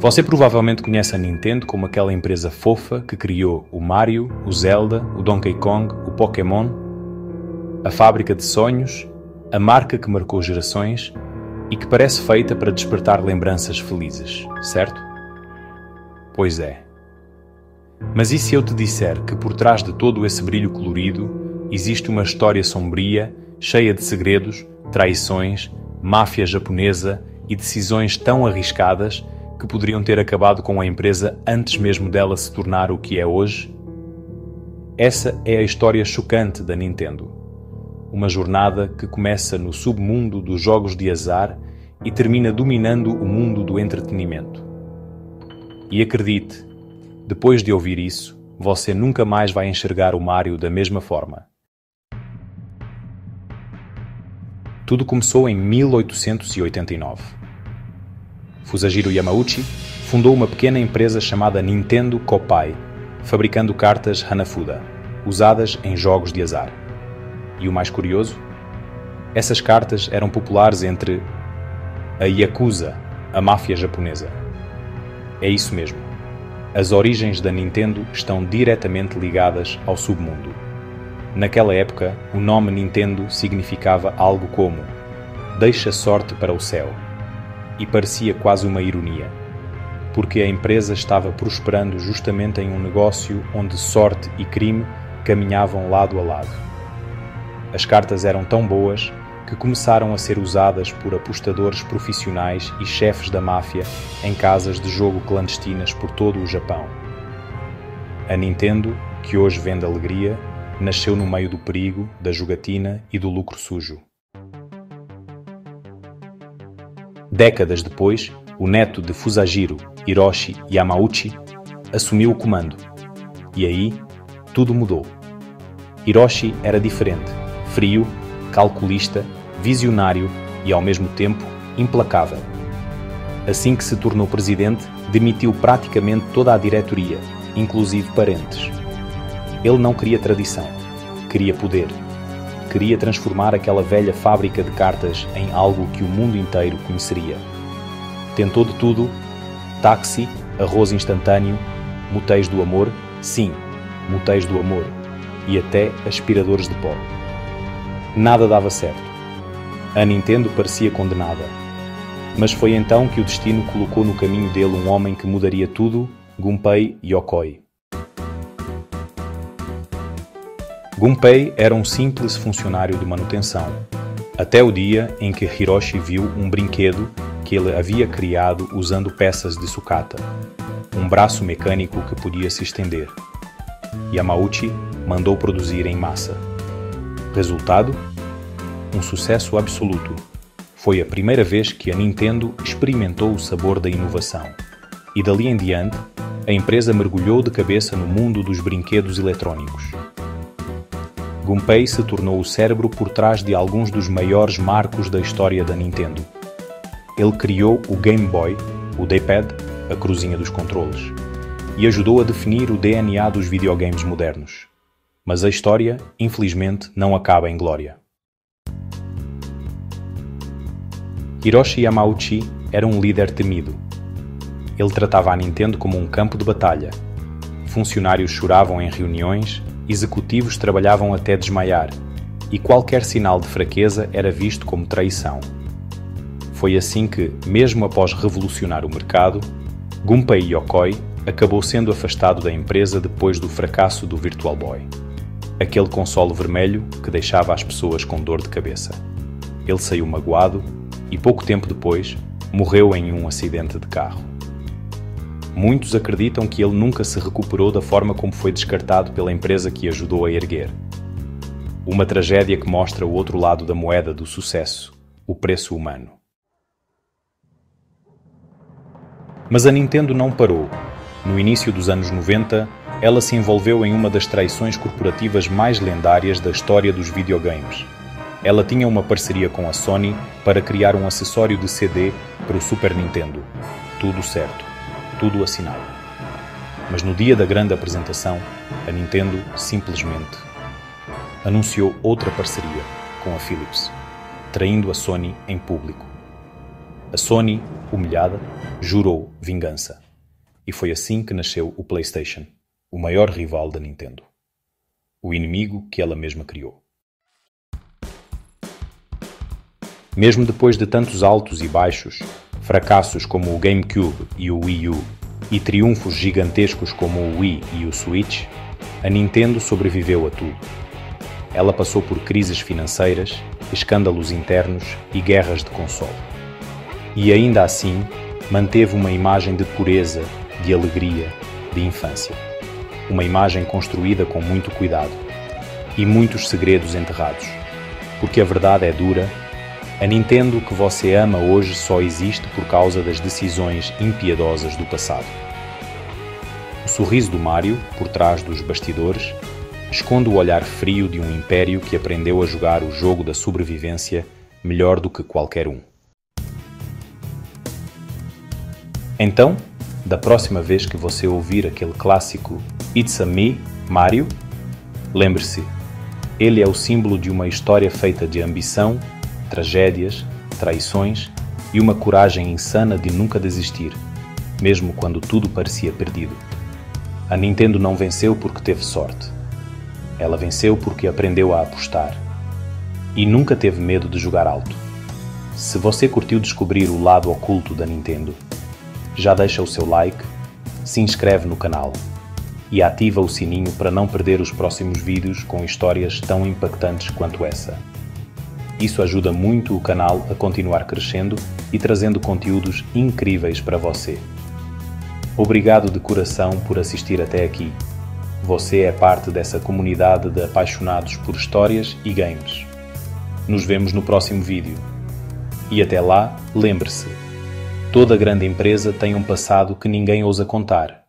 Você provavelmente conhece a Nintendo como aquela empresa fofa que criou o Mario, o Zelda, o Donkey Kong, o Pokémon, a fábrica de sonhos, a marca que marcou gerações e que parece feita para despertar lembranças felizes, certo? Pois é. Mas e se eu te disser que por trás de todo esse brilho colorido existe uma história sombria, cheia de segredos, traições, máfia japonesa e decisões tão arriscadas que poderiam ter acabado com a empresa antes mesmo dela se tornar o que é hoje? Essa é a história chocante da Nintendo. Uma jornada que começa no submundo dos jogos de azar e termina dominando o mundo do entretenimento. E acredite, depois de ouvir isso, você nunca mais vai enxergar o Mario da mesma forma. Tudo começou em 1889. Fusajiro Yamauchi fundou uma pequena empresa chamada Nintendo Koppai, fabricando cartas Hanafuda, usadas em jogos de azar. E o mais curioso? Essas cartas eram populares entre a Yakuza, a máfia japonesa. É isso mesmo. As origens da Nintendo estão diretamente ligadas ao submundo. Naquela época, o nome Nintendo significava algo como "deixa sorte para o céu", e parecia quase uma ironia, porque a empresa estava prosperando justamente em um negócio onde sorte e crime caminhavam lado a lado. As cartas eram tão boas que começaram a ser usadas por apostadores profissionais e chefes da máfia em casas de jogo clandestinas por todo o Japão. A Nintendo, que hoje vende alegria, nasceu no meio do perigo, da jogatina e do lucro sujo. Décadas depois, o neto de Fusajiro, Hiroshi Yamauchi, assumiu o comando. E aí, tudo mudou. Hiroshi era diferente, frio, calculista, visionário e, ao mesmo tempo, implacável. Assim que se tornou presidente, demitiu praticamente toda a diretoria, inclusive parentes. Ele não queria tradição, queria poder. Queria transformar aquela velha fábrica de cartas em algo que o mundo inteiro conheceria. Tentou de tudo: táxi, arroz instantâneo, motéis do amor, sim, motéis do amor, e até aspiradores de pó. Nada dava certo. A Nintendo parecia condenada. Mas foi então que o destino colocou no caminho dele um homem que mudaria tudo, Gunpei Yokoi. Gunpei era um simples funcionário de manutenção, até o dia em que Hiroshi viu um brinquedo que ele havia criado usando peças de sucata, um braço mecânico que podia se estender. Yamauchi mandou produzir em massa. Resultado? Um sucesso absoluto. Foi a primeira vez que a Nintendo experimentou o sabor da inovação. E dali em diante, a empresa mergulhou de cabeça no mundo dos brinquedos eletrónicos. Gunpei se tornou o cérebro por trás de alguns dos maiores marcos da história da Nintendo. Ele criou o Game Boy, o D-pad, a cruzinha dos controles, e ajudou a definir o DNA dos videogames modernos. Mas a história, infelizmente, não acaba em glória. Hiroshi Yamauchi era um líder temido. Ele tratava a Nintendo como um campo de batalha. Funcionários choravam em reuniões, executivos trabalhavam até desmaiar, e qualquer sinal de fraqueza era visto como traição. Foi assim que, mesmo após revolucionar o mercado, Gunpei Yokoi acabou sendo afastado da empresa depois do fracasso do Virtual Boy, aquele console vermelho que deixava as pessoas com dor de cabeça. Ele saiu magoado e, pouco tempo depois, morreu em um acidente de carro. Muitos acreditam que ele nunca se recuperou da forma como foi descartado pela empresa que ajudou a erguer. Uma tragédia que mostra o outro lado da moeda do sucesso, o preço humano. Mas a Nintendo não parou. No início dos anos 90, ela se envolveu em uma das traições corporativas mais lendárias da história dos videogames. Ela tinha uma parceria com a Sony para criar um acessório de CD para o Super Nintendo. Tudo certo. Tudo assinado. Mas no dia da grande apresentação, a Nintendo simplesmente anunciou outra parceria com a Philips, traindo a Sony em público. A Sony, humilhada, jurou vingança. E foi assim que nasceu o PlayStation, o maior rival da Nintendo. O inimigo que ela mesma criou. Mesmo depois de tantos altos e baixos, fracassos como o GameCube e o Wii U, e triunfos gigantescos como o Wii e o Switch, a Nintendo sobreviveu a tudo. Ela passou por crises financeiras, escândalos internos e guerras de console. E ainda assim, manteve uma imagem de pureza, de alegria, de infância. Uma imagem construída com muito cuidado e muitos segredos enterrados. Porque a verdade é dura, a Nintendo que você ama hoje só existe por causa das decisões impiedosas do passado. O sorriso do Mario, por trás dos bastidores, esconde o olhar frio de um império que aprendeu a jogar o jogo da sobrevivência melhor do que qualquer um. Então, da próxima vez que você ouvir aquele clássico It's a Me, Mario, lembre-se, ele é o símbolo de uma história feita de ambição, tragédias, traições e uma coragem insana de nunca desistir, mesmo quando tudo parecia perdido. A Nintendo não venceu porque teve sorte. Ela venceu porque aprendeu a apostar. E nunca teve medo de jogar alto. Se você curtiu descobrir o lado oculto da Nintendo, já deixa o seu like, se inscreve no canal e ativa o sininho para não perder os próximos vídeos com histórias tão impactantes quanto essa. Isso ajuda muito o canal a continuar crescendo e trazendo conteúdos incríveis para você. Obrigado de coração por assistir até aqui. Você é parte dessa comunidade de apaixonados por histórias e games. Nos vemos no próximo vídeo. E até lá, lembre-se, toda grande empresa tem um passado que ninguém ousa contar.